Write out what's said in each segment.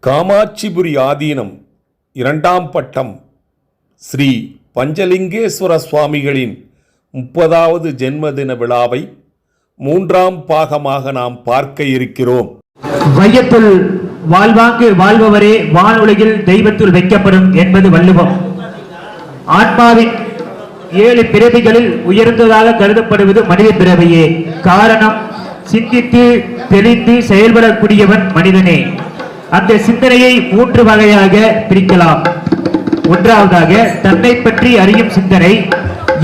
காமாட்சிபுரி ஆதீனம் இரண்டாம் பட்டம் ஸ்ரீ பஞ்சலிங்கேஸ்வர சுவாமிகளின் 30வது ஜென்மதின விழாவை 3ஆம் பாகமாக நாம் பார்க்க இருக்கிறோம். வையத்துள் வாழ்வாங்கு வாழ்பவரே வானுலகில் தெய்வத்துள் வைக்கப்படும் என்பது வள்ளுவம். ஆத்மாவின் 7 பிறவிகளில் உயர்ந்ததாக கருதப்படுவது மனித பிறவியே. காரணம், சிந்தித்து தெளிந்து செயல்படக்கூடியவன் மனிதனே. அந்த சிந்தனையை 3 வகையாக பிரிக்கலாம். ஒன்றாவதாக தன்னை பற்றி அறியும் சிந்தனை,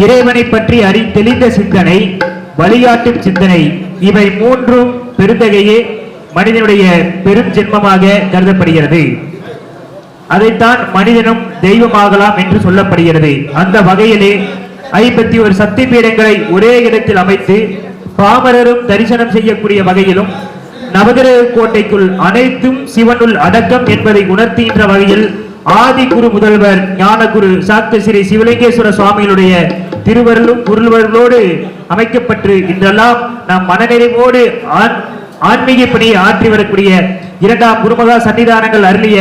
இறைவனை பற்றி தெளிந்த சிந்தனை, வழிகாட்டும் சிந்தனை. இவை 3ம் பெருந்தகையே மனிதனுடைய பெரும் ஜென்மமாக கருதப்படுகிறது. அதைத்தான் மனிதனும் தெய்வமாகலாம் என்று சொல்லப்படுகிறது. அந்த வகையிலே 51 சக்தி பீடங்களை ஒரே இடத்தில் அமைத்து பாமரரும் தரிசனம் செய்யக்கூடிய வகையிலும், நவகிரக கோட்டைக்குள் அனைத்தும் சிவனுள் அடக்கம் என்பதை உணர்த்துகின்ற வகையில் ஆதி குரு முதல்வர் ஞானகுரு சாக்த ஸ்ரீ சிவலிங்கேஸ்வர சுவாமிகளுடைய திருவருளும் குருவர்களோடு அமைக்கப்பட்டு இன்றெல்லாம் நாம் மனநிறைவோடு ஆன்மீக பணியை ஆற்றி வரக்கூடிய 2ஆம் குருமகா சன்னிதானங்கள் அருளிய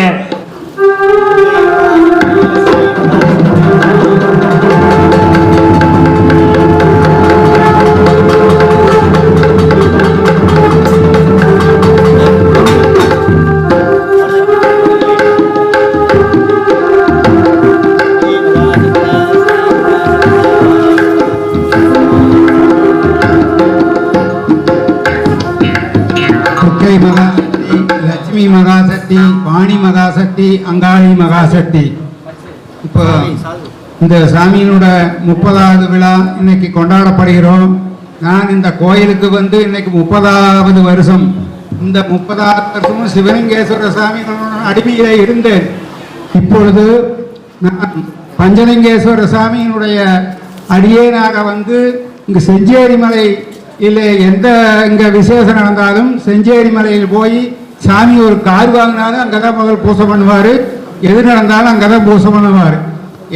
லட்சுமி மகாசக்தி, வாணி மகாசக்தி, அங்காளி மகாசக்தி. இப்போ இந்த சாமியினோட 30வது விழா இன்னைக்கு கொண்டாடப்படுகிறோம். நான் இந்த கோயிலுக்கு வந்து இன்னைக்கு 30வது வருஷம். இந்த 30வது வருஷமும் சிவலிங்கேஸ்வர சாமிகளோட அடிமையில இருந்தேன். இப்பொழுது நான் பஞ்சலிங்கேஸ்வர சாமியினுடைய அடியேனாக வந்து இங்கு செஞ்சேரி மலை இல்லை எந்த இங்கே விசேஷம் நடந்தாலும் செஞ்சேரி மலையில் போய் சாமி ஒரு கார் வாங்கினாலும் அங்கே தான் முதல் பூசை பண்ணுவார். எது நடந்தாலும் அங்கே தான் பூசை பண்ணுவார்.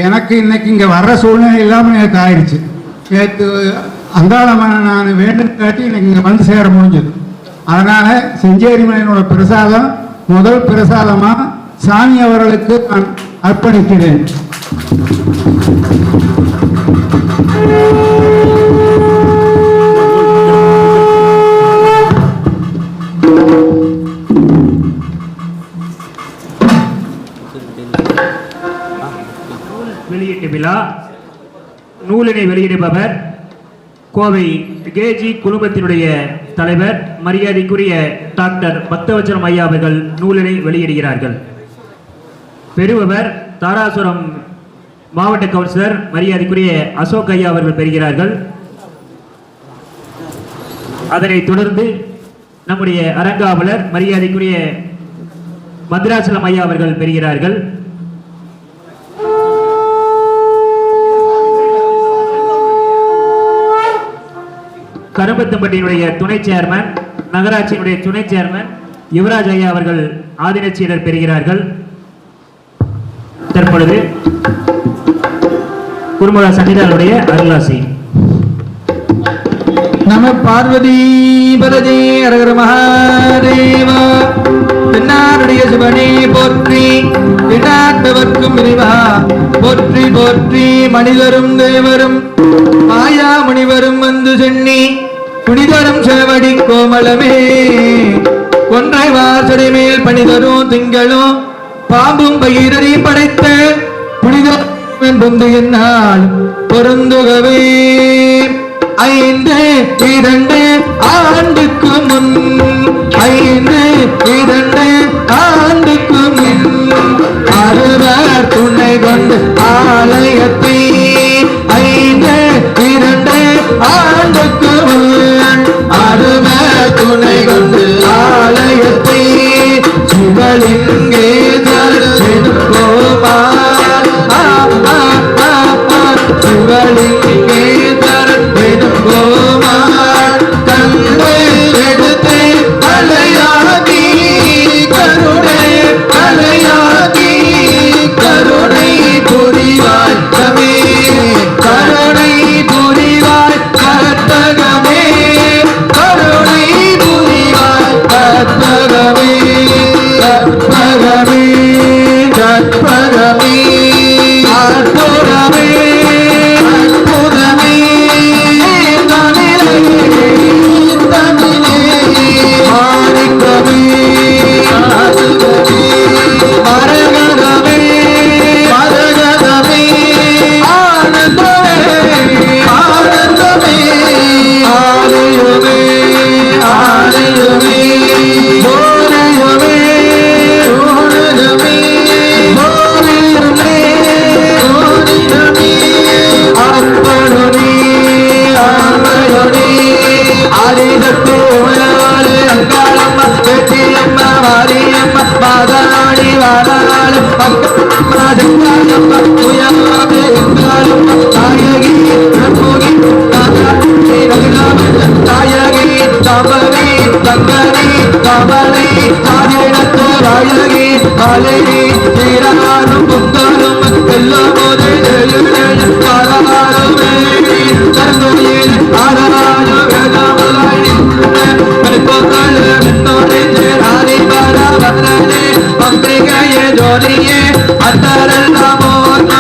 எனக்கு இன்னைக்கு இங்கே வர்ற சூழ்நிலை இல்லாமல் நேற்று ஆயிடுச்சு. நேற்று அங்காளம்மனை நான் வேண்டும் காட்டி இன்னைக்கு இங்கே வந்து சேர முடிஞ்சது. அதனால் செஞ்சேரி மலையினோட பிரசாதம் முதல் பிரசாதமாக சாமி அவர்களுக்கு நான் அர்ப்பணிக்கிறேன். வெளியீட்டு விழா நூலினை வெளியிடுபவர் கோவை கேஜி குழுமத்தினுடைய தலைவர் மரியாதைக்குரிய டாக்டர் பக்தவச்சலம் ஐயா அவர்கள் நூலினை வெளியிடுகிறார்கள். பெறுபவர் தாராசுரம் மாவட்ட கவுன்சிலர் மரியாதைக்குரிய அசோக் ஐயா அவர்கள் பெறுகிறார்கள். அதனைத் தொடர்ந்து நம்முடைய அரங்காவலர் மரியாதைக்குரிய மத்ராசலம் ஐயா அவர்கள் பெறுகிறார்கள். கரும்பத்தம்பட்டியினுடைய துணை சேர்மன், நகராட்சியினுடைய துணை சேர்மன் யுவராஜ் ஐயா அவர்கள் ஆதினச்சீடர் பெறுகிறார்கள். தற்பொழுது குருமகா சன்னிதானுடைய அருளாசி. நம பார்வதி பரதே அரகர மகாதேவா. தென்னாருடைய சிவனே போற்றி, எண்ணாட்டவர்க்கும் இறைவா போற்றி போற்றி. மனிதரும் தேவரும் மாயா முனிவரும் வந்து சென்னி புனிதரும் சேவடி கோமலமே. கொன்றை வாசடை மேல் பணிதரும் திங்களும் பாம்பும் பகிரடி படைத்த புனிதம் பொந்து என்னால் பொருந்துகவே. 5 ஆண்டுக்கு முன் 5 ஆண்டுக்கு முன் அருவர் துணை கொண்டு ஆலயத்தை 5 ஆண்டுக்கு முன் அருவர் துணை கொண்டு ஆலயத்தை சிவலிங்கேஸ்வரர் கோபால் சிவலிங்கேஸ்வரர் கோபால் தந்தை எடுத்து தலையாகி கருணை தலையாகி கருணை புரிவாய் கமே கருணை புரிவாய் கர்த்தகமே கருணை புரிவாய் கர்த்தகமே அங்காளம்மா உயர்வாமே எங்காளம்மா தாயகி பிரபோகி தாயாகி தாயகி தாமரை தங்கரி தாமரை தாயிடத்து வாயகி மாலைரி தீராரும் பொங்கலும் எல்லாம் போது காராரும் தந்தையில் ஆராயும் வேளாமலாய் பொங்கல் என்னோடு ராணி பரவரனே அம்பிகையே ஜோதியே அந்தரல் நாமோன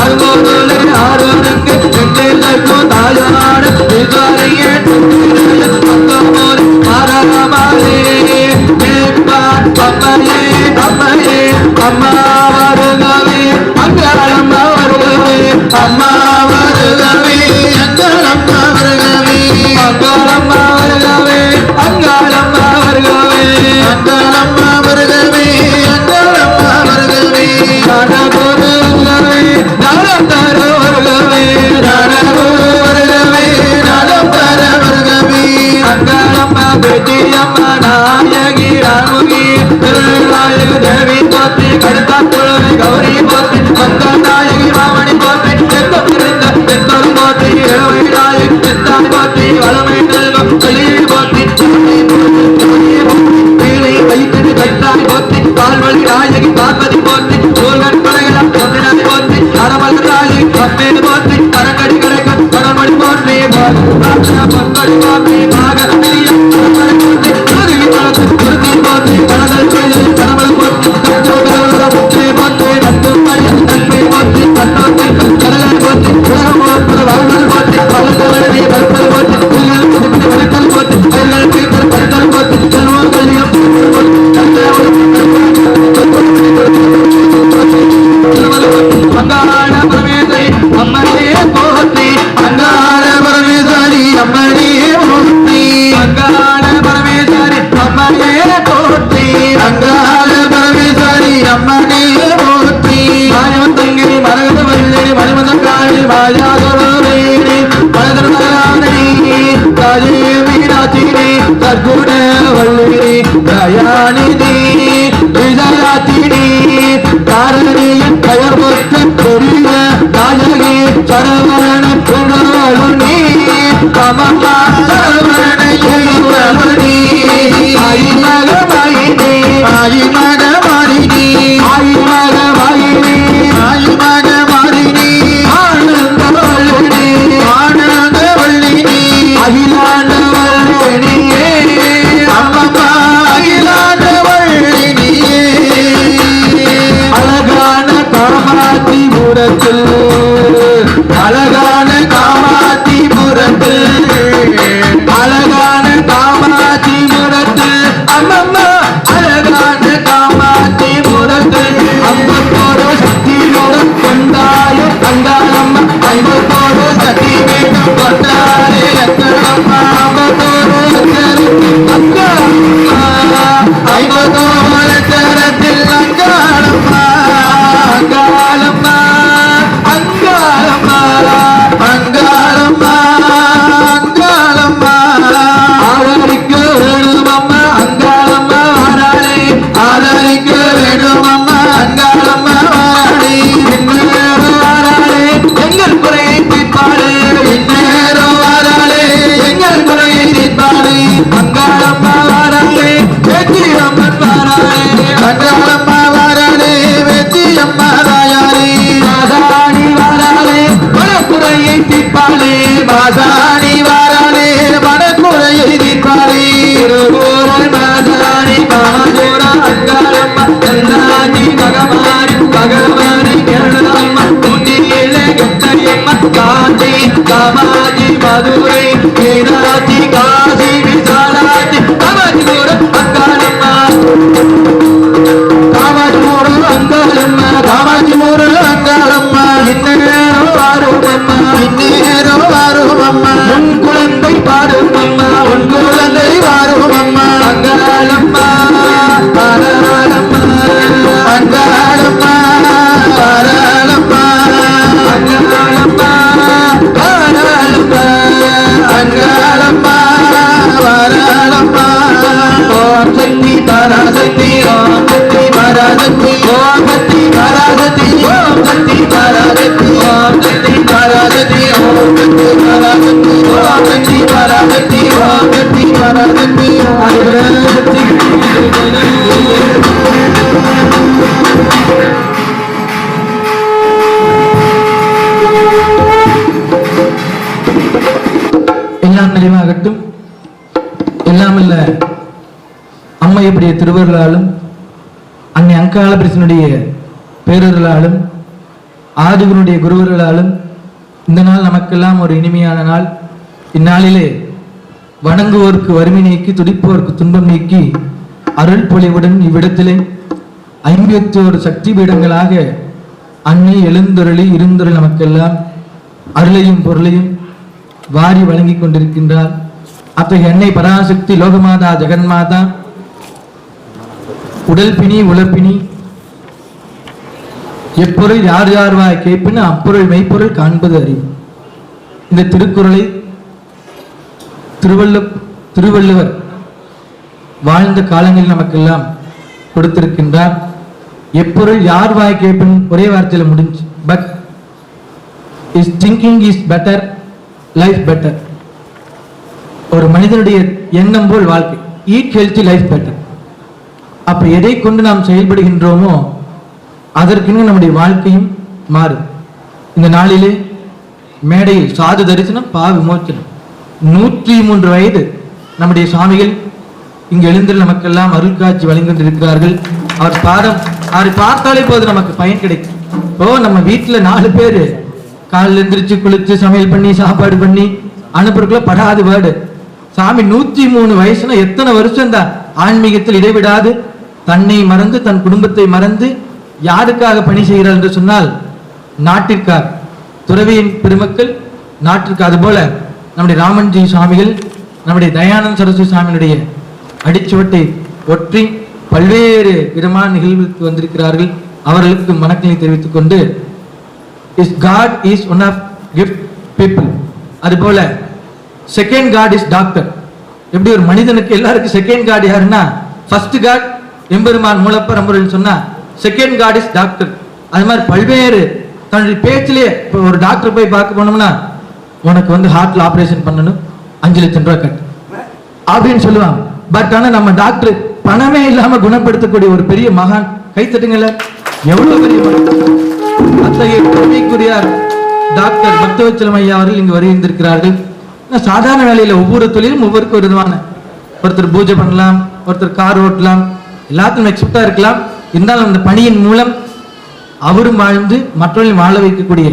அல்கோலே ஆரோனுக்கு எங்கெல்லாம் தாயாட விகாரியே அங்கமோர் ஆராமாலே மேம்பாட் அம்மையே அம்மையே அம்மா வருகவே அங்காளம்மா வருகவே அம்மா வருகவே அங்காளம்மா வருகவே அங்காளம்மா வருகவே அங்காளம்மா வருகவே அங்காளம்மா வருகவே அங்காளம்மா வருகவே நாடகோரு வருகவே நாடகோரு வருகவே நாடகோரு வருகவே நாடகோரு வருகவே அங்காளம்மா பேட்டியம்மா நாயகி ராமுகி திருநாயக தேவி போற்றி கடுத்தாத்துறை கௌரி போற்றி மந்த நாயகி ராமணி போற்றி செந்தம் இருந்த செந்தம் போற்றி இரவை நாயகி செந்தாய் போற்றி வளமை செல்வம் சொல்லி போற்றி கைத்தறி கைத்தாய் போற்றி கால்வழி நாயகி பார்வதி போற்றி சோழன் படைகளாம் சொன்னாய் போற்றி அரமல் நாயகி அம்மேடு போற்றி கரங்கடி கரைக்கும் கடமடி போற்றி பொங்கடி போற்றி மகர போற்றி குருவி போற்றி குருதி போற்றி கடல் கோயில் கடமல் போற்றி போற்றி போற்றி நட்டு பையன் நன்மை போற்றி கண்ணோட்டி கடலை போற்றி வாழ்வல் போற்றி வளர்ந்தவரே வளர்த்தல் போற்றி வளர்த்தல் போற்றி வளர்த்தல் போற்றி வளர்த்தல் போற்றி செல்வம் கலியம் அங்காள பரமேஸ்வரி அம்மனே போற்றி அங்காள பரமேஸ்வரி அம்மனே போற்றி அங்காள பரமேஸ்வரி அம்மனே போற்றி அங்காள பரமேஸ்வரி அம்மனே போற்றி மாயவன் தங்கி மரகத வல்லி மணிமதன் காளி மாயாதுரவேணி மனதரதானி ராஜேவி ராஜினி சர்க்குண வல்லி தயாநிதி விஜயாத்தினி காரணியின் பெயர் பொற்று பெரிய நாயகி சரவண குணவருணி கமலா சரவண ஈஸ்வரமணி ஆயிமகமாயினி ஆயிமகமாயினி ஆயிமகமாயினி ஆயிமகமாயினி ஆனந்தவல்லினி ஆனந்தவல்லினி அகிலாண்டவல்லினியே அம்மம்மா அகிலாண்டவல்லினியே அழகான காமாட்சிபுரத்தில் அழகான காமாட்சிபுரத்தில் அழகான காமாட்சிபுரத்தில் அம்மம்மா அழகான காமாட்சிபுரத்தில் அம்பத்தோடு சக்தியோடு கொண்டாயும் அங்காளம்மா ஐம்பத்தோடு சக்தி வேண்டும் கொண்டாரே அங்காளம்மா அம்பத்தோடு அங்காளம்மா ஐம்பத்தோடு சரத்தில் அங்காளம்மா அங்காளம்மா அங்காளம்மா அங்காளம்மா அங்காளம்மா ஆதரிக்க வேணும் அம்மா அங்காளம்மா வாராளே ஆதரிக்க வேணும் அம்மா அங்காளம்மா வாராளே இந்நேரம் வாராளே எங்கள் குறையை தீர்ப்பாளே இந்நேரம் வாராளே எங்கள் குறையை தீர்ப்பாளே அங்காளம்மா வாராளே வெற்றி அம்மன் வாராளே அங்காளம்மா வாராளே வெற்றி அம்மா தாயாரே மாதாணி வாராளே மனக்குறையை தீர்ப்பாளே மாதாணி வாராளே மனக்குறையை தீர்ப்பாளே திருவோரல் மாதாணி காமஜோரா அங்காளம்மா கல்லாணி பகவானி பகவானி கேரளம்மா முன்னிலே கெட்டையம்மா காஞ்சி காமாஜி மதுரை மீனாட்சி காசி விசாலாட்சி காமாஜிபுரம் அங்காளம்மா காமாஜிபுரம் அங்காளம்மா காமாஜிபுரம் அங்காளம்மா இன்னேரம் வாரும் அம்மா இன்னேரம் வாரும் அம்மா எல்லாம் நிறைவாகட்டும். எல்லாம் இல்ல அம்மையுடைய திருவருளாலும் அன்னை அங்காள பிரசனுடைய பேரருளாலும் ஆதிகுருடைய குருவர்களாலும் இந்த நாள் நமக்கெல்லாம் ஒரு இனிமையான நாள். இந்நாளிலே வணங்குவோருக்கு வறுமை நீக்கி துடிப்போருக்கு துன்பம் நீக்கி அருள் பொழிவுடன் இவ்விடத்திலே 51 சக்தி பீடங்களாக அன்னை எழுந்தருளி இருந்தருள் நமக்கெல்லாம் அருளையும் பொருளையும் வாரி வழங்கி கொண்டிருக்கின்றார். அத்தகைய அன்னை பராசக்தி லோகமாதா ஜெகன்மாதா உடல் பிணி உழப்பினி எப்பொருள் யார் யார் வாய் கேட்பின அப்பொருள் மெய்ப்பொருள் காண்பது அறிவு. இந்த திருக்குறளை திருவள்ளுவர் வாழ்ந்த காலங்களில் நமக்கெல்லாம் கொடுத்திருக்கின்றார். எப்பொருள் யார் வாய் கேட்பின் ஒரே வார்த்தையில் முடிஞ்சு. But is thinking is better, life better. ஒரு மனிதனுடைய எண்ணம் போல் வாழ்க்கை. Eat healthy, life better. அப்ப எதை கொண்டு நாம் செயல்படுகின்றோமோ அதற்குன்னு நம்முடைய வாழ்க்கையும் மாறும். இந்த நாளிலே மேடையில் சாது தரிசனம் பா விமோச்சனம் 103 வயது நம்முடைய சுவாமிகள் இங்கு எழுந்தில் நமக்கெல்லாம் அருள் காட்சி வழங்கி கொண்டிருக்கிறார்கள். அவரை பார்த்தாலே போது நமக்கு பயன் கிடைக்கும். நம்ம வீட்டுல 4 பேர் காலில் எந்திரிச்சு குளிச்சு சமையல் பண்ணி சாப்பாடு பண்ணி அனுப்புறதுக்குள்ள படாது வேர்டு. சாமி 103 வயசுனா எத்தனை வருஷம் தான் ஆன்மீகத்தில் இடைவிடாது தன்னை மறந்து தன் குடும்பத்தை மறந்து யாருக்காக பணி செய்கிறார் என்று சொன்னால் நாட்டிற்காக. துறவியின் பெருமக்கள் நாட்டிற்கு. அதுபோல நம்முடைய ராமன்ஜி சுவாமிகள் நம்முடைய தயானந்த சரஸ்வதி சுவாமியுடைய அடிச்சுவட்டை ஒற்றி பல்வேறு விதமான நிகழ்வுக்கு வந்திருக்கிறார்கள். அவர்களுக்கு வணக்கங்களை தெரிவித்துக் கொண்டு is God is one of gift people. அதுபோல செகண்ட் காட் இஸ் டாக்டர். எப்படி ஒரு மனிதனுக்கு எல்லாருக்கும் செகண்ட் காட் யாருன்னா ஃபர்ஸ்ட் காட் எம்பெருமான் மூலப்பரம்பொருள் சொன்னா செகண்ட் காட் இஸ் டாக்டர். அது மாதிரி பல்வேறு தன்னுடைய பேச்சிலே இப்போ ஒரு டாக்டர் போய் பார்க்க போனோம்னா உனக்கு ஹார்ட்ல ஆபரேஷன் பண்ணணும் 5 லட்சம் ரூபாய் கட்டு அப்படின்னு சொல்லுவாங்க. பட் ஆனா நம்ம டாக்டர் பணமே இல்லாம குணப்படுத்தக்கூடிய ஒரு பெரிய மகான். கைத்தட்டுங்கள, எவ்வளவு பெரிய அத்தகைய பெருமைக்குரியார் டாக்டர் பக்தவச்சலம் ஐயா அவர்கள் இங்கு வருகின்றிருக்கிறார்கள். சாதாரண வேலையில ஒவ்வொரு தொழிலும் ஒவ்வொருக்கு ஒரு விதமான, ஒருத்தர் பூஜை பண்ணலாம், ஒருத்தர் கார் ஓட்டலாம், எல்லாத்தையும் எக்ஸ்பர்ட்டா இருக்கலாம். இருந்தாலும் அந்த பணியின் மூலம் அவரும் வாழ்ந்து மற்றவர்களையும் வாழ வைக்கக்கூடிய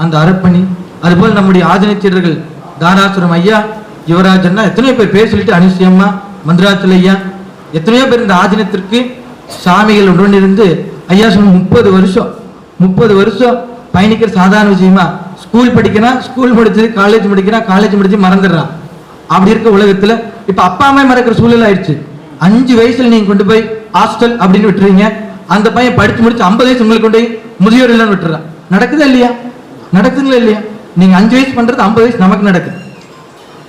அந்த அறப்பணி. அதுபோல் நம்முடைய ஆதினச்சீரர்கள் தாராசுரம் ஐயா, யுவராஜன்னா எத்தனையோ பேர் பேர் சொல்லிட்டு அனுசியம்மா, மந்திராச்சல் ஐயா, எத்தனையோ பேர் இந்த ஆதினத்திற்கு சாமிகள் உடனிருந்து ஐயா சொன்ன 30 வருஷம் பயணிக்கிற சாதாரண விஷயமா. ஸ்கூல் படிக்கிறான், ஸ்கூல் முடிச்சது, காலேஜ் முடிக்கிறான், காலேஜ் முடிச்சு மறந்துடுறான். அப்படி இருக்க உலகத்துல இப்ப அப்பா அம்மா மறக்கிற சூழல் ஆயிடுச்சு. 5 வயசுல நீங்க கொண்டு போய் ஹாஸ்டல் அப்படின்னு விட்டுறீங்க. அந்த பையன் படிச்சு முடிச்சு 50 வயசு உங்களுக்கு கொண்டு போய் முதியோர் இல்லைன்னு விட்டுறான். நடக்குதா இல்லையா? நடக்குதுங்களா இல்லையா? நீங்க 5 வயசு பண்றது 50 வயசு நமக்கு நடக்குது.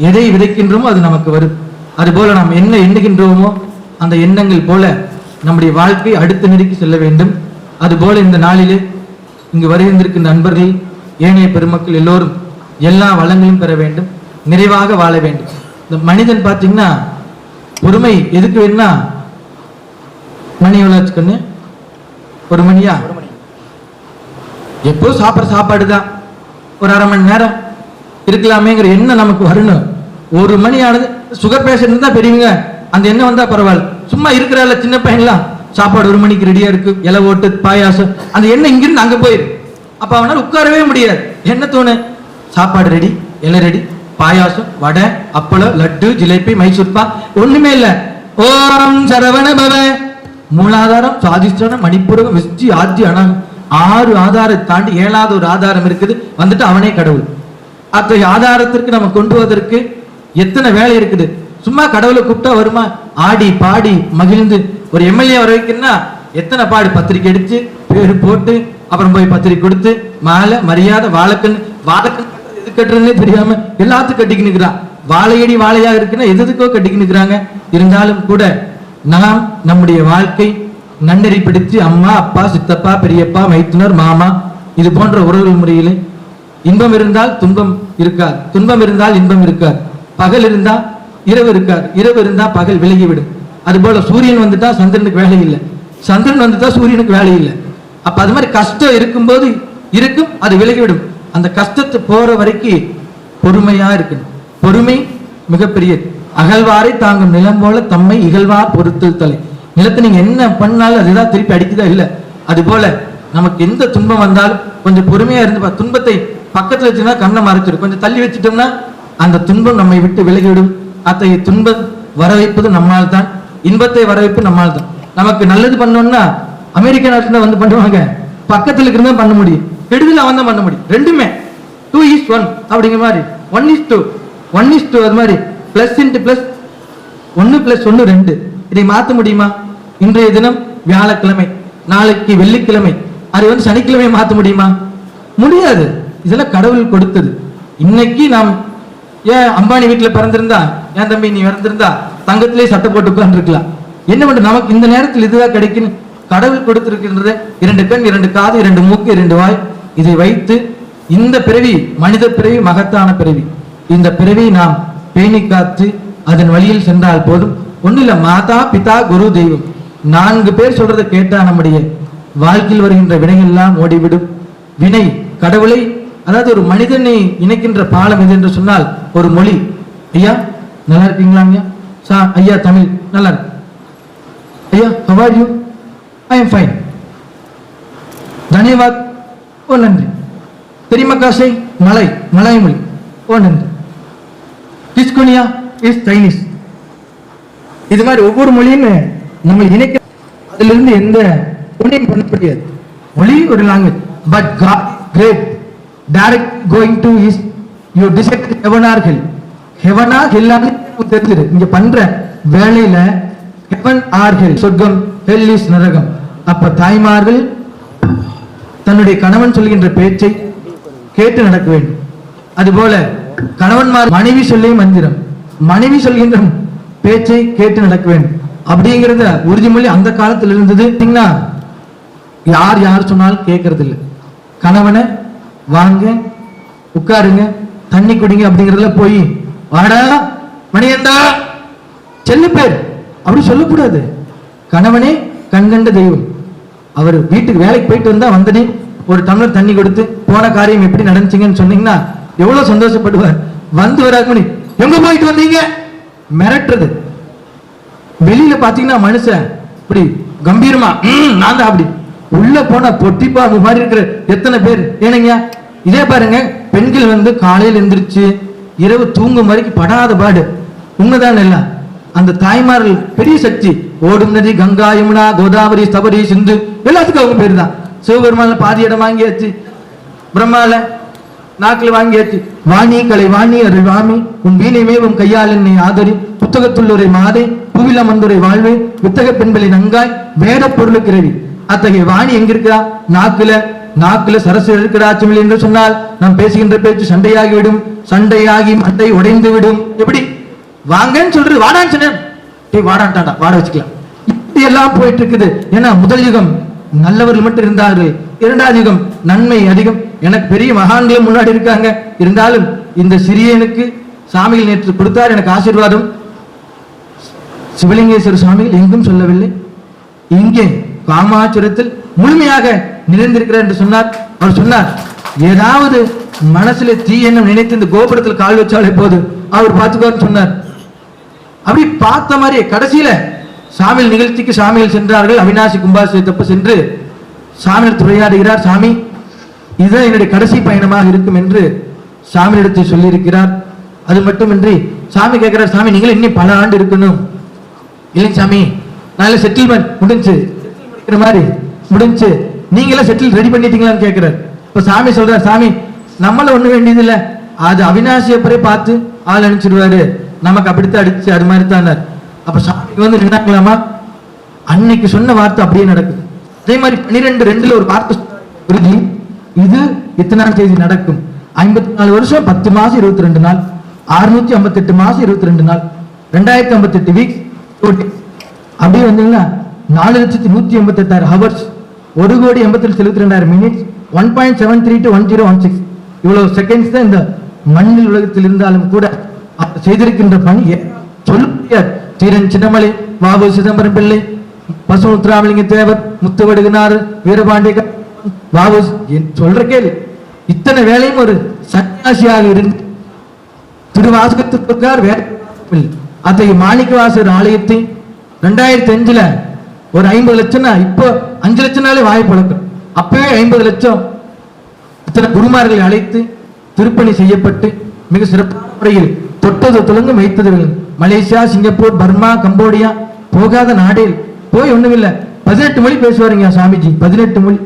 எதை விதைக்கின்றோமோ அது நமக்கு வரும். அதுபோல நாம் என்ன எண்ணுகின்றோமோ அந்த எண்ணங்கள் போல நம்முடைய வாழ்க்கை அடுத்த நிலைக்கு செல்ல வேண்டும். அதுபோல இந்த நாளிலே இங்கு வருகின்றிருக்கின்ற நண்பர்கள், ஏனைய பெருமக்கள் எல்லோரும் எல்லா வளங்களும் பெற வேண்டும், நிறைவாக வாழ வேண்டும். இந்த மனிதன் பார்த்தீங்கன்னா பொறுமை எதுக்கு வேணும்னா, மணி எவ்வளோ வச்சுக்கண்ணு? 1 மணியா? எப்போ சாப்பிட்ற சாப்பாடு தான், ஒரு அரை மணி நேரம் இருக்கலாமேங்கிற எண்ணம் நமக்கு வரணும். 1 மணி ஆனது. சுகர் பேஷண்ட் தான் பெரியவங்க அந்த எண்ணம் வந்தா பரவாயில்ல. சும்மா இருக்கிறால சின்ன பையன்லாம் சாப்பாடு 1 மணிக்கு ரெடியா இருக்கு, இலை ஓட்டு பாயாசம், அந்த எண்ணெய் இங்கிருந்து அங்க போயிரு. அப்ப அவனால் உட்காரவே முடியாது. என்ன தோணு? சாப்பாடு ரெடி, இலை ரெடி, பாயாசம், வடை, அப்பளம், லட்டு, ஜிலேபி, மைசூர்பா, ஒண்ணுமே இல்ல. ஓம் சரவண பவ. மூலாதாரம், சுவாதிஷ்டானம், மணிப்பூரகம், விஷ்டி, ஆத்தி, அனகம், 6 ஆதாரம் தாண்டி 7வது ஒரு ஆதாரம் இருக்குது. வந்துட்டு அவனே கடவுள். அத்தகைய ஆதாரத்திற்கு நம்ம கொண்டு வருவதற்கு எத்தனை வேலை இருக்குது. சும்மா கடவுளை கூப்பிட்டா வருமா? ஆடி பாடி மகிழ்ந்து ஒரு எம்எல்ஏ வர வைக்கணும்னா எத்தனை பாடு. பத்திரிக்கை அடிச்சு பேரு போட்டு அப்புறம் போய் பத்திரிக்கை கொடுத்து மாலை மரியாதை வாழைக்கண் எது கட்டுறதுன்னே தெரியாம எல்லாத்துக்கும் கட்டிக்கின்னு இருக்கிறான். வாழையடி வாழையாக இருக்குன்னா எதுக்கோ கட்டிக்கின்னு இருக்கிறாங்க. இருந்தாலும் கூட நாம் நம்முடைய வாழ்க்கை நன்னெறி பிடித்து அம்மா அப்பா சித்தப்பா பெரியப்பா மைத்துனர் மாமா இது போன்ற உறவுகள் முறையிலே இன்பம் இருந்தால் துன்பம் இருக்காது, துன்பம் இருந்தால் இன்பம் இருக்காது, பகல் இருந்தால் இரவு இருக்காது. இரவு இருந்தா பகல் விலகிவிடும். அதுபோல சூரியன் வந்துட்டா சந்திரனுக்கு வேலை இல்லை, சந்திரன் வந்துட்டா சூரியனுக்கு வேலை இல்லை. அப்ப அது மாதிரி கஷ்டம் இருக்கும்போது இருக்கும், அது விலகிவிடும். அந்த கஷ்டத்தை போற வரைக்கும் பொறுமையா இருக்கணும். பொறுமை மிகப்பெரியது. அகழ்வாரை தாங்கும் நிலம் போல தம்மை இகழ்வார் பொறுத்தல் தலை. நிலத்தை நீங்க என்ன பண்ணாலும் அதுதான் திருப்பி அடிக்குதா இல்ல. அது போல நமக்கு எந்த துன்பம் வந்தாலும் கொஞ்சம் பொறுமையா இருந்து துன்பத்தை பக்கத்துல வச்சுன்னா கண்ணை மறைச்சிடும். கொஞ்சம் தள்ளி வச்சுட்டோம்னா அந்த துன்பம் நம்மை விட்டு விலகிவிடும். அத்தகைய துன்பம் வர வைப்பது நம்மால் தான், இன்பத்தை வர வைப்பு நம்மால் தான். நமக்கு நல்லது பண்ணோம்னா அமெரிக்க நாட்டுல வந்து பண்ணுவாங்க, பக்கத்துல இருக்கிறதா பண்ண முடியும், கெடுதல் அவன் தான் பண்ண முடியும். ரெண்டுமே 2:1 அப்படிங்கிற மாதிரி 1:2 1:2 அது மாதிரி பிளஸ் இன்ட்டு பிளஸ் 1+1 2. இதை மாற்ற முடியுமா? இன்றைய தினம் வியாழக்கிழமை, நாளைக்கு வெள்ளிக்கிழமை, அதை வந்து சனிக்கிழமை மாற்ற முடியுமா? முடியாது. இதெல்லாம் கடவுள் கொடுத்தது. இன்னைக்கு நாம் ஏன் அம்பானி வீட்டுல பிறந்திருந்தா, ஏன் தம்பி நீ பிறந்திருந்தா தங்கத்திலே சட்டை போட்டு உட்கார்ந்து இருக்கலாம். என்ன பண்ற, நமக்கு இந்த நேரத்தில் இதுதான் கிடைக்கும். கடவுள் கொடுத்திருக்கின்றது 2 கண், 2 காது, 2 மூக்கு, 2 வாய். இதை வைத்து இந்த பிறவி மனித பிறவி மகத்தான பிறவி. இந்த பிறவி நாம் பேணி காத்து அதன் வழியில் சென்றால் போதும். ஒண்ணு இல்ல, மாதா பிதா குரு தெய்வம் 4 பேர் சொல்றதை கேட்டா நம்முடைய வாழ்க்கையில் வருகின்ற வினைகள் எல்லாம் ஓடிவிடும். வினை கடவுளை, அதாவது ஒரு மனிதனை இணைக்கின்ற பாலம் எது என்று சொன்னால் ஒரு மொழி. ஐயா நல்லா இருக்கீங்களா? ஐயா ஐயா தமிழ் நல்லா இருக்கு. ஐயா how are you? I am fine. தன்யவாத், ஓ நன்றி. தெரியுமா காசை? மலை, மலாய் மொழி, ஓ நன்றி. கிஸ்குனியா இஸ் சைனீஸ். இது மாதிரி ஒவ்வொரு மொழியும் நம்ம இணைக்க, அதுல இருந்து எந்த ஒன்றையும் பண்ண முடியாது. மொழி ஒரு language, but God great direct going to is you decide heaven or hell. heaven or hell ஆனது தெரிஞ்சிரு. இங்க பண்ற வேலையில heaven or hell, சொர்க்கம், hell is நரகம். அப்ப தாய்மார்கள் தன்னுடைய கணவன் சொல்கின்ற பேச்சை கேட்டு நடக்க வேண்டும். அதுபோல கணவன்மார் மனைவி சொல்லி மந்திரம், மனைவி சொல்கின்ற பேச்சை கேட்டு நடக்க வேண்டும். அப்படிங்கிறத உறுதிமொழி அந்த காலத்தில் இருந்தது. யார் யார் சொன்னாலும் கேட்கறது இல்லை. கணவனை வாங்க உட்காருங்க தண்ணி குடிங்க அப்படிங்கிறதுல போய் வாடா மணியண்டா செல்லு பேர் அப்படி சொல்லக்கூடாது. கணவனே கண்கண்ட தெய்வம். அவர் வீட்டுக்கு வேலைக்கு போயிட்டு வந்தா வந்தனே ஒரு டம்ளர் தண்ணி கொடுத்து போன காரியம் எப்படி நடந்துச்சுங்கன்னு சொன்னீங்கன்னா எவ்வளவு சந்தோஷப்படுவார். வந்து வராது மணி எங்க போயிட்டு வந்தீங்க மிரட்டுறது. வெளியில பாத்தீங்கன்னா மனுஷன் இப்படி கம்பீரமா நான் தான், அப்படி உள்ள போனா பொட்டிப்பாம்பு மாதிரி இருக்கிற எத்தனை பேர் ஏனுங்க. இதே பாருங்க, பெண்கள் வந்து காலையில் எந்திரிச்சு இரவு தூங்கும் வரைக்கும் படாத பாடு. உண்மைதான் எல்லாம். அந்த தாய்மார்கள் பெரிய சக்தி. ஓடும் நதி கங்கா யமுனா கோதாவரி ஸ்தபரி சிந்து எல்லாத்துக்கும் அவங்க பேர் தான். சிவபெருமான பாதி இடம் வாங்கியாச்சு, பிரம்மால நாக்கில் வாங்கியாச்சு. வாணி கலை வாணி அருள் வாமி உன் வீணை மேவும் கையால் என்னை ஆதரி புத்தகத்துள்ளுரை மாதை புவில மந்துரை வாழ்வு வித்தக பெண்களின் அங்காய் வேத பொருளுக்கு ரவி. அத்தகைய வாணி எங்க இருக்கிறா? நாக்குல. நாக்குல சரசு இருக்கிறா சிமிழ் என்று சொன்னால் நாம் பேசுகின்ற பேச்சு சண்டையாகிவிடும். சண்டையாகி மண்டை உடைந்து விடும். எப்படி வாங்கன்னு சொல்றது, வாடான்னு சொன்னேன் வாடான்டா, வாட வச்சுக்கலாம். இப்படி எல்லாம் போயிட்டு இருக்குது. ஏன்னா முதல் யுகம் நல்லவர்கள் மட்டும் இருந்தார்கள், 2வது யுகம் நன்மை அதிகம். எனக்கு பெரிய மகான்களும் முன்னாடி இருக்காங்க. இருந்தாலும் இந்த சிறியனுக்கு சாமிகள் நேற்று கொடுத்தார் எனக்கு ஆசீர்வாதம். சிவலிங்கேஸ்வர சுவாமிகள் எங்கும் சொல்லவில்லை, இங்கே காமாட்சிரத்தில் முழுமையாக நிறைந்திருக்கிறார் என்று சொன்னார். அவர் சொன்னார், ஏதாவது மனசுல தீ எண்ணம் நினைத்து இந்த கோபுரத்தில் கால் வச்சாலே போது அவர் பார்த்துக்கோன்னு சொன்னார். அப்படி பார்த்த மாதிரி கடைசியில சாமியில் நிகழ்ச்சிக்கு சாமியில் சென்றார்கள். அவிநாசி கும்பாபிஷேகத்தப்ப சென்று சாமியில் துறையாடுகிறார். சாமி இதுதான் என்னுடைய கடைசி பயணமாக இருக்கும் என்று சாமியிடத்தை சொல்லியிருக்கிறார். அது மட்டுமின்றி சாமி கேட்கிறார், சாமி நீங்கள் இன்னும் பல ஆண்டு இருக்கணும். இல்லைங்க சாமி, நல்ல செட்டில்மெண்ட் முடிஞ்சு மாதிரி முடிஞ்சு, நீங்களே செட்டில் ரெடி பண்ணிட்டீங்களான்னு கேட்கிறார். இப்ப சாமி சொல்றார், சாமி நம்மள ஒண்ணு வேண்டியது இல்ல, அது அவிநாசியப்பரே பார்த்து ஆள் அனுப்பிச்சிடுவாரு, நமக்கு அப்படித்தான் அடிச்சு அது மாதிரி தான். அப்ப சாமி வந்து நின்னாங்களாமா, அன்னைக்கு சொன்ன வார்த்தை அப்படியே நடக்குது. அதே மாதிரி 12:2 ஒரு வார்த்தை உறுதி, இது இத்தனாம் தேதி நடக்கும். 54 வருஷம் 10 மாசம் 22 நாள், 658 மாசம் 22 நாள், 2058 வீக்ஸ். அப்படியே வந்தீங்கன்னா 4,188,000 ஹவர்ஸ், 1,82,72,000 மினிட்ஸ், 1.73 to 1016 இவ்வளவு செகண்ட்ஸ் தான் இந்த மண்ணில் உலகத்தில் இருந்தாலும் கூட செய்திருக்கின்ற பணி சொல்ல முடியாது. தீரன் சின்னமலை, வாவு சிதம்பரம் பிள்ளை, பசுமுத்துராமலிங்க தேவர், முத்துவடுகனார், வீரபாண்டிய வாவு சொல்ற கேள்வி. இத்தனை வேலையும் ஒரு சன்னியாசியாக இருந்து திருவாசகத்திற்கார் வேலை அத்தகைய மாணிக்கவாசர் ஆலயத்தை 2005 ஒரு 50 லட்சம்னா இப்போ 5 லட்சம்னாலே வாய் பழக்கம். அப்பவே 50 லட்சம் இத்தனை குருமார்களை அழைத்து திருப்பணி செய்யப்பட்டு மிக சிறப்பான முறையில் தொட்டது துலங்கு வைத்தது. மலேசியா, சிங்கப்பூர், பர்மா, கம்போடியா போகாத நாடே போய் ஒண்ணுமில்லை. 18 மொழி பேசுவாருங்க சாமிஜி. 18 மொழி.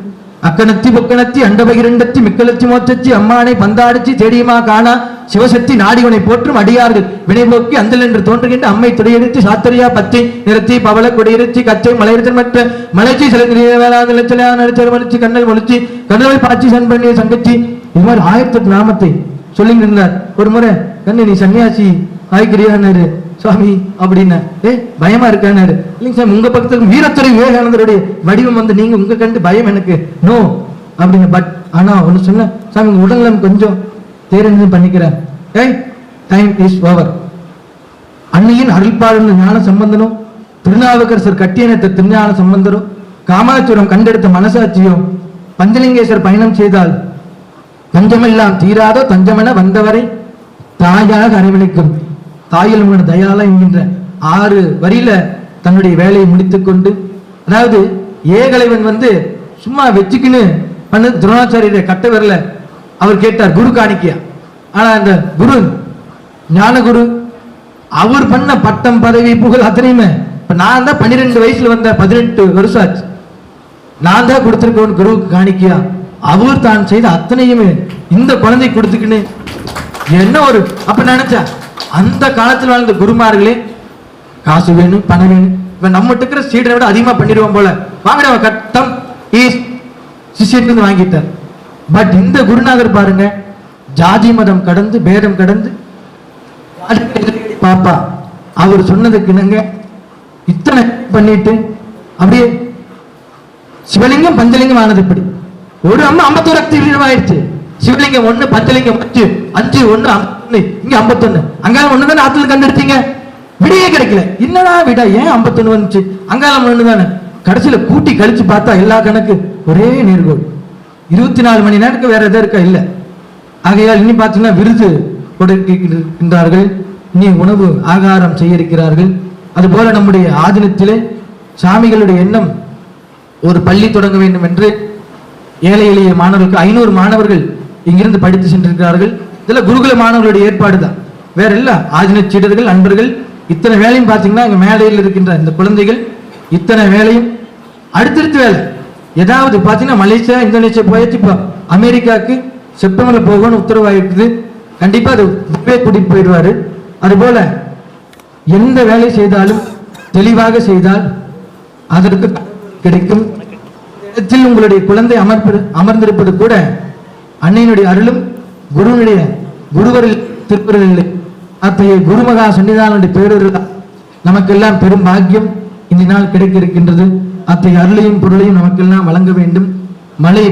அக்கணத்தி பொக்கணத்தி அண்டபகிரண்டத்தி மிக்கலத்தி மோச்சச்சி அம்மானை பந்தாடிச்சி தேடியமா காணா சிவசக்தி நாடிவனை போற்றும் அடியார்கள் வினைபோக்கி அந்தல் என்று தோன்றுகின்ற அம்மை துடையெடுத்து சாத்தரியா பச்சை நிறத்தி பவள கொடியிருச்சி கச்சை மலையெடுத்து மற்ற மலைச்சி சிலச்சி கண்ணல் மொழிச்சி கண்ணலை பாச்சி சண்பண்ணிய சங்கச்சி இது மாதிரி 1008 நாமத்தை சொல்லிங்க இருந்தார். ஒரு முறை கண்ணு நீ சன்னியாசி ஆய்கிறியானாரு சுவாமி அப்படின்னா. பயமா இருக்கானாரு. இல்லைங்க சாமி, உங்க பக்கத்துக்கு வீரத்துறை விவேகானந்தருடைய வடிவம் வந்து நீங்க உங்க கண்டு பயம் எனக்கு நோ அப்படின்னு. பட் ஆனா ஒண்ணு சொன்ன சாமி, உங்க உடல்நலம் கொஞ்சம் தேர்ந்து பண்ணிக்கிறேன். Time is over. அன்னையின் அருள்பாடு ஞான சம்பந்தனும் திருநாவுக்கரசர் கட்டியணைத்த திருஞான சம்பந்தரும் காமாட்சிபுரம் கண்டெடுத்த மனசாட்சியும் பஞ்சலிங்கேஸ்வர் பயணம் செய்தால் பஞ்சமெல்லாம் தீராதோ தஞ்சமென வந்தவரை தாயாக அரவணைக்கும் தாயில் தயாலா என்கின்ற 6 வரியில தன்னுடைய வேலையை முடித்துக் கொண்டு, அதாவது ஏகலைவன் வந்து சும்மா வச்சுக்கின்னு பண்ண துரோணாச்சாரியரை கட்ட வரல. அவர் கேட்டார் குரு காணிக்கையா. ஆனா அந்த குரு ஞான குரு அவர் பண்ண பட்டம் பதவி புகழ் அத்தனையுமே இப்ப நான் தான் 12 வயசுல வந்த 18 வருஷம் ஆச்சு. நான் தான் கொடுத்திருக்கேன் குருவுக்கு காணிக்கையா. அவர் தான் செய்த அத்தனையுமே இந்த குழந்தை கொடுத்துக்கின்னு என்ன ஒரு அப்ப நினைச்சா அந்த காலத்தில் வாழ்ந்த குருமார்களே காசு வேணும் பணம் வேணும். இப்ப நம்ம இருக்கிற சீடரை விட அதிகமா பண்ணிடுவோம் போல. வாங்கிட கட்டம் சிஷியத்திலிருந்து வாங்கிட்டார். பட் இந்த குருநாதர் பாருங்க, ஜாதி மதம் கடந்து பேதம் கடந்து பாப்பா அவர் சொன்னதுக்கு இணங்க இத்தனை பண்ணிட்டு அப்படியே சிவலிங்கம் பஞ்சலிங்கம் ஆனது. இப்படி ஒரு அம்மா 51 ரக்த ஆயிடுச்சு. சிவலிங்கம் 1, பஞ்சலிங்கம் 5, 1 51, இங்க 51. அங்காலம் 1 தானே ஆத்துல கண்டெடுத்தீங்க, விடையே கிடைக்கல. என்னடா விட ஏன் 51 வந்துச்சு? அங்காலம் 1 தானே. கடைசியில கூட்டி கழிச்சு பார்த்தா எல்லா கணக்கு ஒரே நேர்கோள். 24 மணி நேரத்துக்கு வேற எதாவது இருக்கா? இல்ல. ஆகையால் இனி பார்த்தீங்கன்னா விருது கொடுக்கின்றார்கள், இனி உணவு ஆகாரம் செய்ய இருக்கிறார்கள். அதுபோல நம்முடைய ஆதீனத்திலே சாமிகளுடைய எண்ணம் ஒரு பள்ளி தொடங்க வேண்டும் என்று ஏழை எளிய மாணவர்களுக்கு 500 மாணவர்கள் இங்கிருந்து படித்து சென்றிருக்கிறார்கள். இதுல குருகுல மாணவர்களுடைய ஏற்பாடு தான், வேற இல்ல. ஆதீன சீடர்கள் அன்பர்கள் இத்தனை வேலையும் பார்த்தீங்கன்னா இங்க மேடையில் இருக்கின்ற இந்த குழந்தைகள் இத்தனை வேலையும் அடுத்தடுத்து வேலை. ஏதாவது பார்த்தீங்கன்னா மலேசியா இந்தோனேஷியா போயிடுச்சு, இப்போ அமெரிக்காவுக்கு செப்டம்பர்ல போகணும்னு உத்தரவாயிருக்குது. கண்டிப்பா அது கூட்டிட்டு போயிடுவாரு. அதுபோல எந்த வேலை செய்தாலும் தெளிவாக செய்தால் அதற்கு கிடைக்கும். இடத்தில் உங்களுடைய குழந்தை அமர்ந்திருப்பது கூட அன்னையினுடைய அருளும் குருனுடைய குருவரில் திருப்பரில் அத்தகைய குருமகா சன்னிதானுடைய பேரருள் நமக்கெல்லாம் பெரும் பாக்கியம் இந்த நாள் கிடைக்க இருக்கின்றது. அத்தகைய அருளையும் பொருளையும் நமக்கெல்லாம் வழங்க வேண்டும். மழை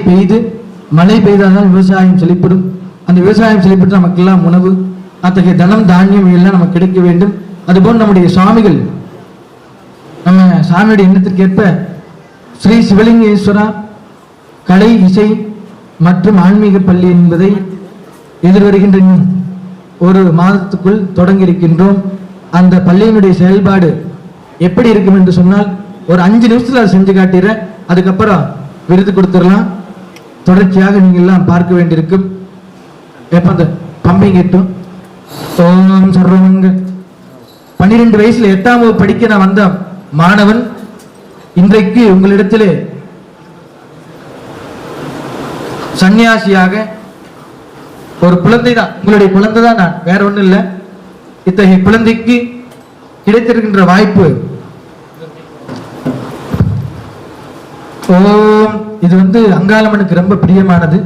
பெய்தால்தான் விவசாயம் செழிப்படும். அந்த விவசாயம் செழிப்பட்டு நமக்கெல்லாம் உணவு, அத்தகைய தனம் தானியம் எல்லாம் நமக்கு கிடைக்க வேண்டும். அதுபோல் நம்முடைய சுவாமிகள் நம்ம சாமியுடைய எண்ணத்திற்கேற்ப ஸ்ரீ சிவலிங்கேஸ்வரா கலை இசை மற்றும் ஆன்மீக பள்ளி என்பதை எதிர்வருகின்ற ஒரு மாதத்துக்குள் தொடங்கி இருக்கின்றோம். அந்த பள்ளியினுடைய செயல்பாடு எப்படி இருக்கும் என்று சொன்னால் ஒரு 5 நிமிஷத்துல அதை செஞ்சு காட்டிடுறேன். அதுக்கப்புறம் விருது கொடுத்துடலாம். தொடர்ச்சியாக நீங்க எல்லாம் பார்க்க வேண்டியிருக்கும். எப்ப அந்த பம்பை கேட்டும் ஓம் சர்வமங்க 12 வயசுல 8ஆம் வகுப்பு படிக்க நான் வந்த மாணவன் இன்றைக்கு உங்களிடத்திலே சன்னியாசியாக ஒரு குழந்தை தான், உங்களுடைய குழந்தை தான் நான், வேற ஒண்ணும் இல்லை. இத்தகைய குழந்தைக்கு கிடைத்திருக்கின்ற வாய்ப்பு ஓம் இது வந்து அங்காளம்மனுக்கு ரொம்ப பிரியமானது.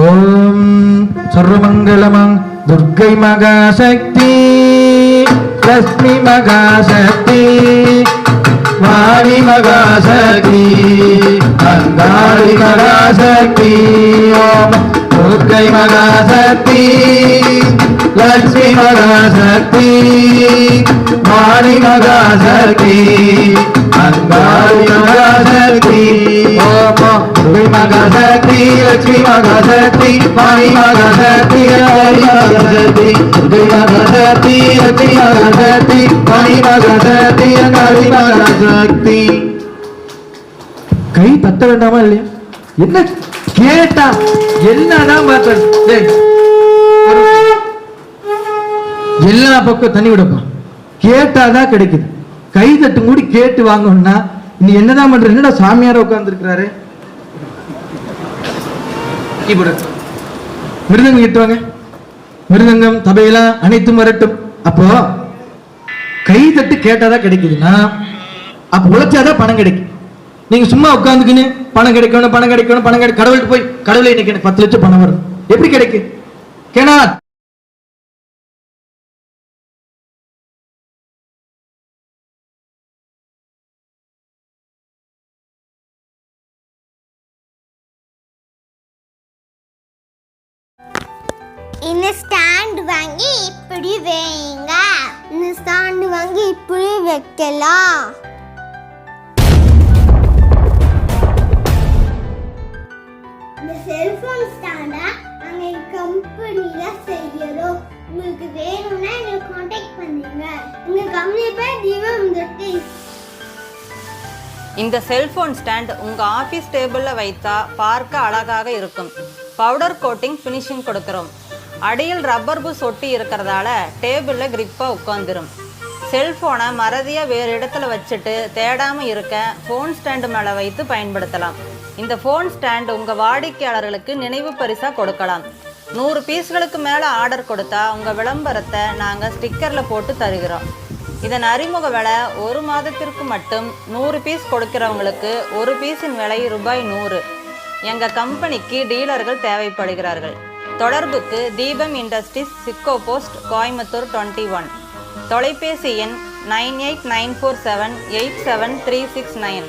ஓம் சர்வமங்கலமங் துர்க்கை மகாசக்தி லக்ஷ்மி மகாசக்தி வாணி மகாசக்தி அங்காளி மகாசக்தி ஓம் துர்க்கை மகாசக்தி லட்சுமி மகாசக்தி வாணி மகாசக்தி அங்காளி மகாசக்தி ஓம் துர்க்கை மகாசக்தி லட்சுமி மகாசக்தி வாணி மகாசக்தி அங்காளி மகாசக்தி துர்க்கை மகாசக்தி லட்சுமி மகாசக்தி வாணி மகாசக்தி அங்காளி மகாசக்தி. கை தட்ட வேண்டாமா இல்லையா? என்ன கேட்டா என்னதான் பார்த்தேன். டேய், எல்லா பக்கம் தண்ணி விடப்பா. கேட்டாதான் கிடைக்குது. கை தட்டு மூடி கேட்டு வாங்கணும்னா நீ என்னதான் பண்ற? என்னடா சாமியார உட்கார்ந்து இருக்கிறாரு. மிருதங்கம் கேட்டுவாங்க. மிருதங்கம் தபையில அனைத்தும் வரட்டும். அப்போ கை தட்டு கேட்டாதான் கிடைக்குதுன்னா அப்ப உழைச்சாதான் பணம் கிடைக்கும். நீங்க சும்மா உட்காந்துக்குன்னு பணம் கிடைக்கணும் பணம் கிடைக்கணும் பணம் கிடைக்கும் கடவுள்கிட்ட போய் கடவுளை இன்னைக்கு எனக்கு 10 லட்சம் பணம் வரும் எப்படி கிடைக்கும்? கேனா இந்த ஸ்டாண்ட் வாங்கி இப்படி வைங்க. இந்த ஸ்டாண்ட் வாங்கி இப்படி வைக்கலாம். இந்த செல்போன் ஸ்டாண்டை நாங்கள் கம்பெனியில செய்யறோம். உங்களுக்கு வேணும்னா எங்களை காண்டாக்ட் பண்ணுங்க. எங்க கம்பெனி பேர் தீபம் தொட்டி. இந்த செல்போன் ஸ்டாண்ட் உங்க ஆபீஸ் டேபிள்ல வைத்தா பார்க்க அழகாக இருக்கும். பவுடர் கோட்டிங் ஃபினிஷிங் கொடுக்கிறோம். அடியில் ரப்பர் புஷ் ஒட்டி இருக்கிறதால டேபிள்ல கிரிப்பா உட்காந்துரும். செல்போனை மறதியா வேறு இடத்துல வச்சுட்டு தேடாம இருக்க ஃபோன் ஸ்டாண்டு மேலே வைத்து பயன்படுத்தலாம். இந்த ஃபோன் ஸ்டாண்ட் உங்க வாடிக்கையாளர்களுக்கு நினைவு பரிசா கொடுக்கலாம். 100 பீஸ்களுக்கு மேலே ஆர்டர் கொடுத்தா உங்க விளம்பரத்தை நாங்கள் ஸ்டிக்கர்ல போட்டு தருகிறோம். இதன் அறிமுக விலை 1 மாதத்திற்கு மட்டும். 100 பீஸ் கொடுக்கிறவங்களுக்கு 1 பீஸின் விலை ரூபாய் 100. எங்கள் கம்பெனிக்கு டீலர்கள் தேவைப்படுகிறார்கள். தொடர்புக்கு தீபம் இண்டஸ்ட்ரீஸ், சிக்கோ போஸ்ட், கோயம்புத்தூர் 21. தொலைபேசி எண் 9894787369.